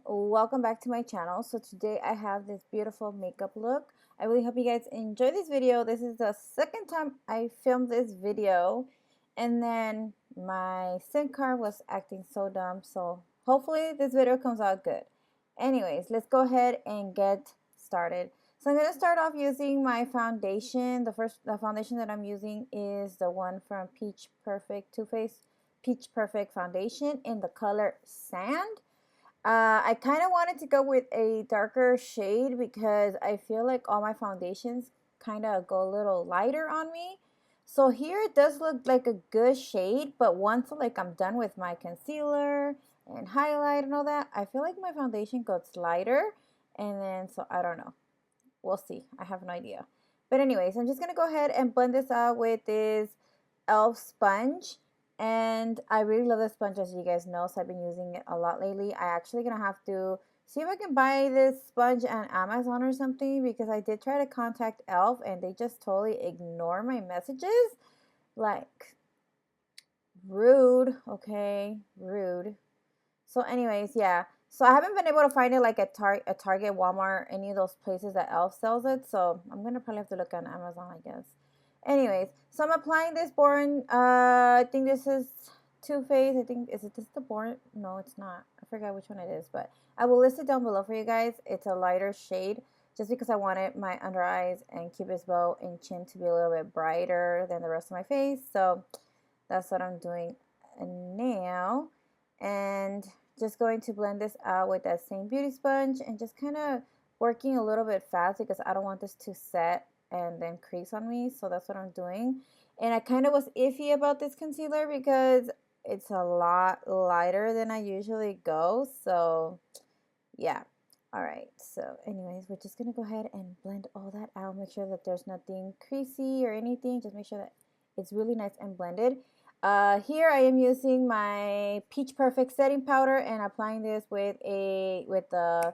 welcome back to my channel. So today I have this beautiful makeup look. I really hope you guys enjoy this video. This is the second time I filmed this video, and then my SIM card was acting so dumb, so hopefully this video comes out good. Anyways, let's go ahead and get started. So I'm going to start off using my foundation. The foundation that I'm using is the one from Peach Perfect Too Faced Peach Perfect foundation in the color Sand. I kind of wanted to go with a darker shade because I feel like all my foundations kind of go a little lighter on me. So here it does look like a good shade, but once like I'm done with my concealer and highlight and all that, I feel like my foundation goes lighter, and then so I don't know. We'll see. I have no idea. But anyways, I'm just going to go ahead and blend this out with this e.l.f. sponge. And I really love this sponge, as you guys know, so I've been using it a lot lately. I actually gonna have to see if I can buy this sponge on Amazon or something, because I did try to contact e.l.f. and they just totally ignore my messages. Like, rude, okay? Rude. So anyways, yeah. So I haven't been able to find it like at Target, Walmart, any of those places that e.l.f. sells it. So I'm gonna probably have to look on Amazon, I guess. Anyways, so I'm applying this Born, I think this is Too Faced. I think, is this the Born? No, it's not. I forgot which one it is, but I will list it down below for you guys. It's a lighter shade, just because I wanted my under eyes and cupid's bow and chin to be a little bit brighter than the rest of my face. So that's what I'm doing now. And just going to blend this out with that same beauty sponge and just kind of working a little bit fast because I don't want this to set and then crease on me. So that's what I'm doing. And I kind of was iffy about this concealer because it's a lot lighter than I usually go. So yeah. All right. So anyways, we're just going to go ahead and blend all that out. Make sure that there's nothing creasy or anything. Just make sure that it's really nice and blended. Here I am using my Peach Perfect setting powder and applying this with the,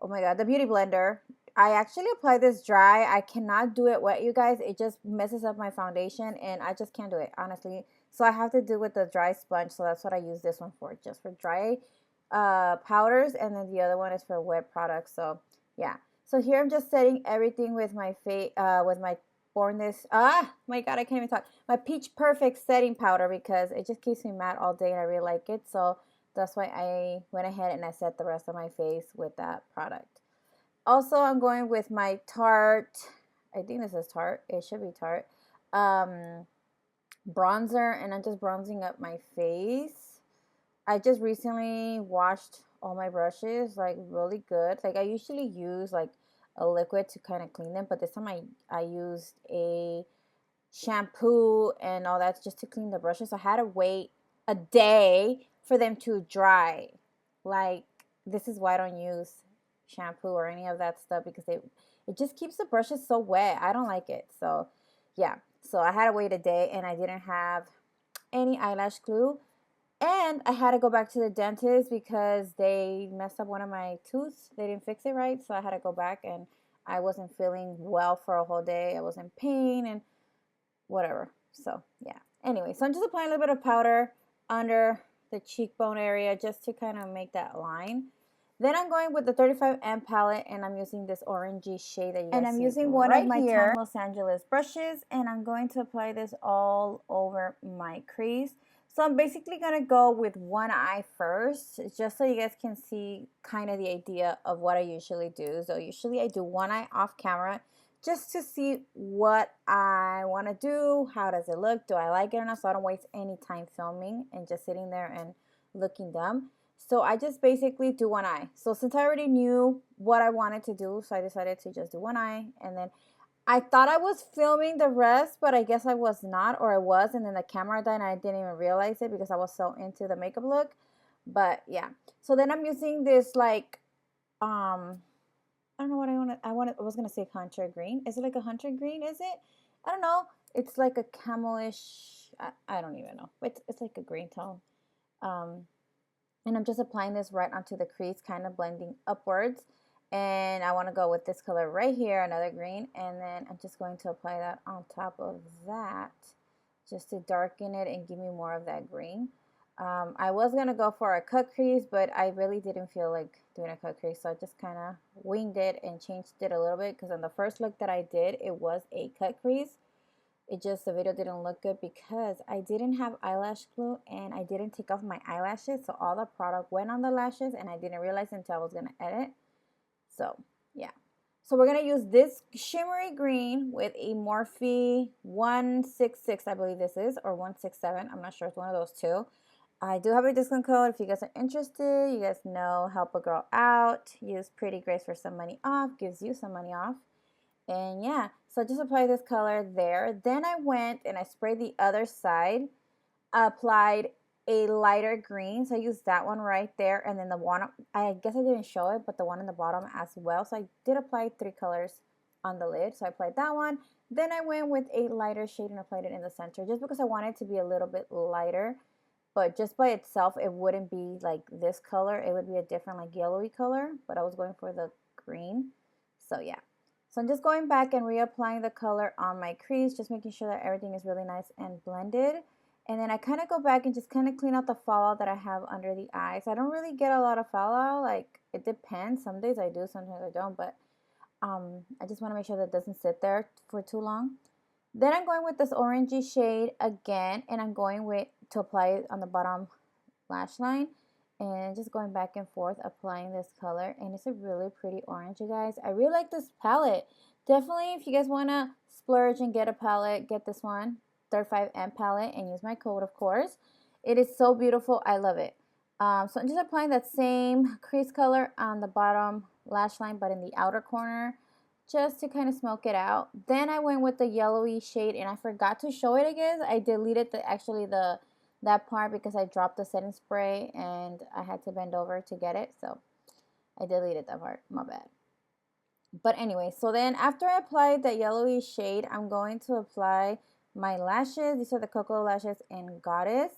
oh my god, the beauty blender. I actually apply this dry. I cannot do it wet, you guys. It just messes up my foundation and I just can't do it, honestly. So I have to do with the dry sponge. So that's what I use this one for, just for dry powders, and then the other one is for wet products. So yeah. So here I'm just setting everything with my with my my god, I can't even talk. My Peach Perfect setting powder, because it just keeps me matte all day and I really like it. So that's why I went ahead and I set the rest of my face with that product. Also, I'm going with my Tarte, I think this is Tarte, it should be Tarte, bronzer, and I'm just bronzing up my face. I just recently washed all my brushes, like, really good. Like, I usually use like a liquid to kind of clean them, but this time I used a shampoo and all that just to clean the brushes. So I had to wait a day for them to dry. Like, this is why I don't use shampoo or any of that stuff, because it just keeps the brushes so wet. I don't like it. So yeah, so I had to wait a day, and I didn't have any eyelash glue, and I had to go back to the dentist because they messed up one of my tooths. They didn't fix it right, so I had to go back, and I wasn't feeling well for a whole day. I was in pain and whatever. So yeah, anyway, so I'm just applying a little bit of powder under the cheekbone area just to kind of make that line. Then I'm going with the 35M palette, and I'm using this orangey shade that you guys see. And I'm using one of my Tan Los Angeles brushes, and I'm going to apply this all over my crease. So I'm basically going to go with one eye first, just so you guys can see kind of the idea of what I usually do. So usually I do one eye off camera just to see what I want to do. How does it look? Do I like it or not? So I don't waste any time filming and just sitting there and looking dumb. So I just basically do one eye. So since I already knew what I wanted to do, so I decided to just do one eye. And then I thought I was filming the rest, but I guess I was not, or I was, and then the camera died and I didn't even realize it because I was so into the makeup look. But yeah. So then I'm using this, like, I don't know what I was gonna say hunter green. Is it like a hunter green? Is it? I don't know. It's like a camelish. I don't even know. It's like a green tone. And I'm just applying this right onto the crease, kind of blending upwards. And I want to go with this color right here, another green. And then I'm just going to apply that on top of that, just to darken it and give me more of that green. I was gonna go for a cut crease, but I really didn't feel like doing a cut crease, so I just kind of winged it and changed it a little bit, because on the first look that I did, it was a cut crease. It just, the video didn't look good because I didn't have eyelash glue and I didn't take off my eyelashes, so all the product went on the lashes and I didn't realize until I was gonna edit. So yeah, so we're gonna use this shimmery green with a Morphe 166, I believe this is, or 167, I'm not sure, it's one of those two. I do have a discount code if you guys are interested. You guys know, help a girl out, use PrettyGrace for some money off, gives you some money off. And yeah, so just apply this color there. Then I went and I sprayed the other side, applied a lighter green, so I used that one right there, and then the one, I guess I didn't show it, but the one in the bottom as well. So I did apply 3 colors on the lid, so I applied that one. Then I went with a lighter shade and applied it in the center, just because I wanted it to be a little bit lighter. But just by itself, it wouldn't be like this color. It would be a different, like, yellowy color. But I was going for the green. So yeah. So I'm just going back and reapplying the color on my crease, just making sure that everything is really nice and blended. And then I kind of go back and just kind of clean out the fallout that I have under the eyes. I don't really get a lot of fallout. Like, it depends. Some days I do, sometimes I don't. But I just want to make sure that it doesn't sit there for too long. Then I'm going with this orangey shade again, and I'm going with to apply it on the bottom lash line, and just going back and forth applying this color. And it's a really pretty orange, you guys. I really like this palette. Definitely, if you guys want to splurge and get a palette, get this one, 35M palette, and use my code, of course. It is so beautiful. I love it. So I'm just applying that same crease color on the bottom lash line, but in the outer corner, just to kind of smoke it out. Then I went with the yellowy shade, and I forgot to show it again. I deleted that part because I dropped the setting spray and I had to bend over to get it, so I deleted that part, my bad. But anyway, so then after I applied that yellowy shade, I'm going to apply my lashes. These are the Cocoa Lashes in Goddess.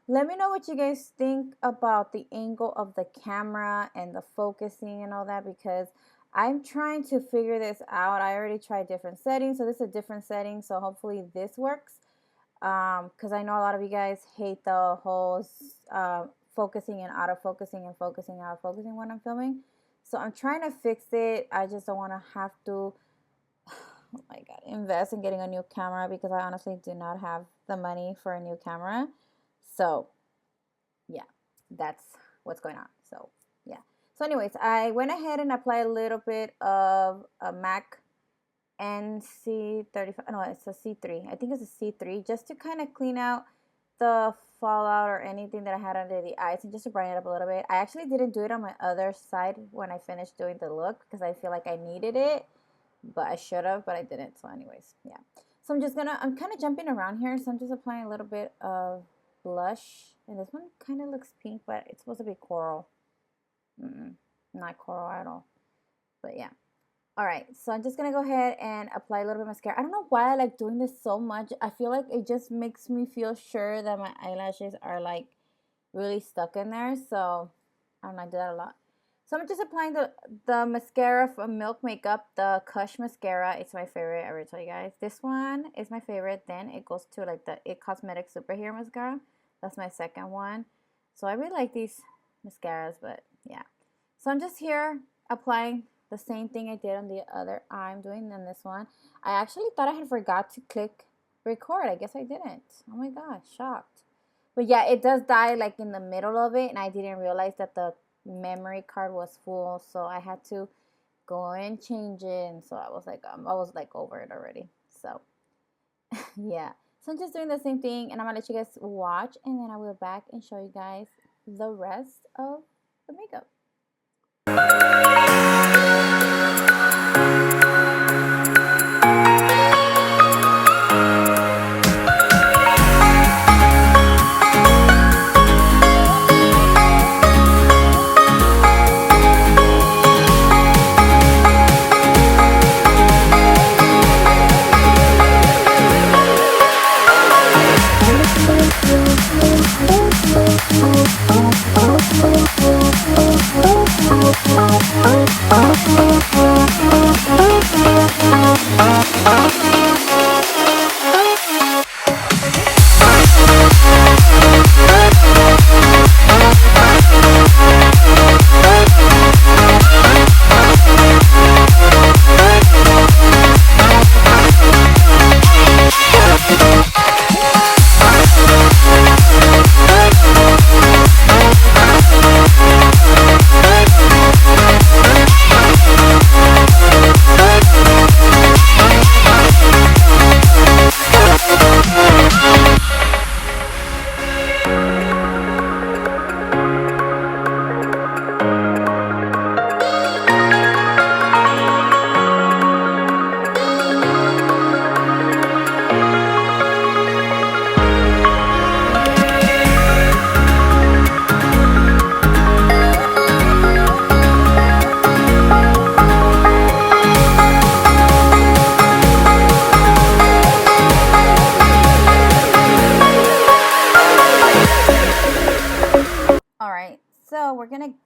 Let me know what you guys think about the angle of the camera and the focusing and all that, because I'm trying to figure this out. I already tried different settings, so this is a different setting, so hopefully this works. Because I know a lot of you guys hate the whole focusing and out of focusing and focusing out of focusing when I'm filming. So I'm trying to fix it. I just don't want to have to, oh my god, invest in getting a new camera, because I honestly do not have the money for a new camera. So yeah, that's what's going on. So yeah. So anyways, I went ahead and applied a little bit of a MAC NC35, no, it's a C3. I think it's a C3, just to kind of clean out the fallout or anything that I had under the eyes, and just to brighten it up a little bit. I actually didn't do it on my other side when I finished doing the look, because I feel like I needed it, but I should have, but I didn't. So anyways, yeah. So I'm kind of jumping around here, so I'm just applying a little bit of blush, and this one kind of looks pink, but it's supposed to be coral. Not coral at all, but yeah. Alright, so I'm just going to go ahead and apply a little bit of mascara. I don't know why I like doing this so much. I feel like it just makes me feel sure that my eyelashes are like really stuck in there. So I don't know, I do that a lot. So I'm just applying the mascara from Milk Makeup, the Kush mascara. It's my favorite, I already told you guys. This one is my favorite. Then it goes to like the It Cosmetics Superhero mascara. That's my second one. So I really like these mascaras, but yeah. So I'm just here applying the same thing I did on the other eye. I'm doing on this one. I actually thought I had forgot to click record. I guess I didn't. Oh my gosh, shocked. But yeah, it does die like in the middle of it, and I didn't realize that the memory card was full, so I had to go and change it. And so I was like over it already. So yeah. So I'm just doing the same thing, and I'm gonna let you guys watch, and then I will back and show you guys the rest of the makeup.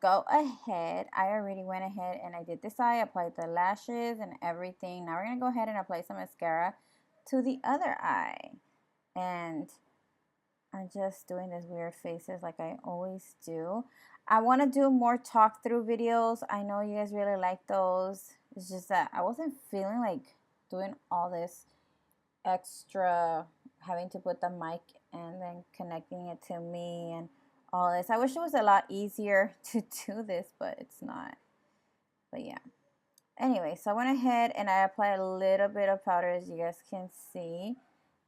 go ahead. I already went ahead and I did this eye, applied the lashes and everything. Now we're going to go ahead and apply some mascara to the other eye. And I'm just doing these weird faces like I always do. I want to do more talk through videos. I know you guys really like those. It's just that I wasn't feeling like doing all this extra, having to put the mic and then connecting it to me and all this. I wish it was a lot easier to do this, but it's not. But yeah. Anyway, so I went ahead and I applied a little bit of powder, as you guys can see.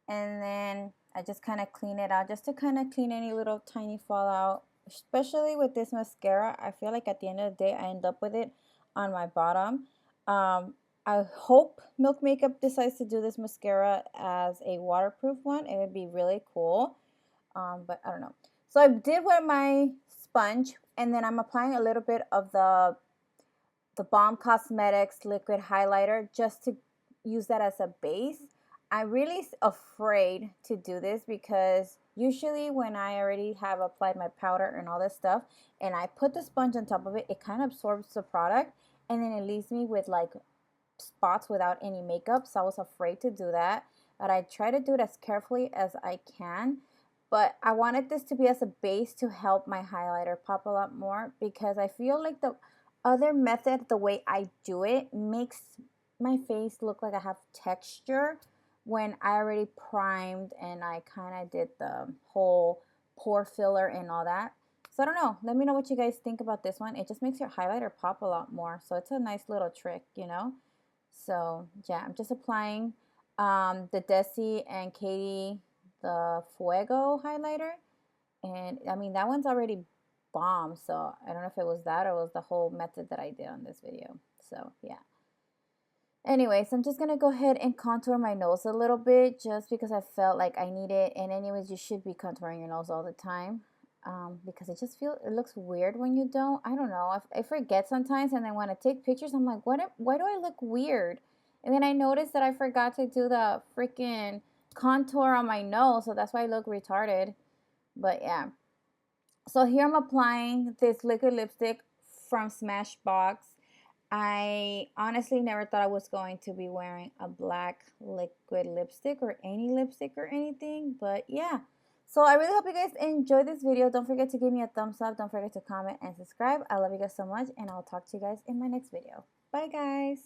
And then I just kind of clean it out, just to kind of clean any little tiny fallout. Especially with this mascara, I feel like at the end of the day, I end up with it on my bottom. I hope Milk Makeup decides to do this mascara as a waterproof one. It would be really cool, but I don't know. So I did wet my sponge, and then I'm applying a little bit of the Balm Cosmetics liquid highlighter just to use that as a base. I'm really afraid to do this because usually when I already have applied my powder and all this stuff and I put the sponge on top of it, it kind of absorbs the product and then it leaves me with like spots without any makeup. So I was afraid to do that, but I try to do it as carefully as I can. But I wanted this to be as a base to help my highlighter pop a lot more, because I feel like the other method, the way I do it, makes my face look like I have texture when I already primed and I kind of did the whole pore filler and all that. So I don't know. Let me know what you guys think about this one. It just makes your highlighter pop a lot more. So it's a nice little trick, you know. So yeah, I'm just applying the Desi and Katie, the Fuego highlighter. And I mean, that one's already bomb. So I don't know if it was that or it was the whole method that I did on this video. So yeah. Anyways, I'm just going to go ahead and contour my nose a little bit just because I felt like I need it. And anyways, you should be contouring your nose all the time because it looks weird when you don't. I don't know. I forget sometimes, and then when I take pictures, I'm like, why do I look weird? And then I noticed that I forgot to do the freaking contour on my nose, so that's why I look retarded. But yeah. So here I'm applying this liquid lipstick from Smashbox. I honestly never thought I was going to be wearing a black liquid lipstick or any lipstick or anything, but yeah. So I really hope you guys enjoyed this video. Don't forget to give me a thumbs up. Don't forget to comment and subscribe. I love you guys so much, and I'll talk to you guys in my next video. Bye, guys.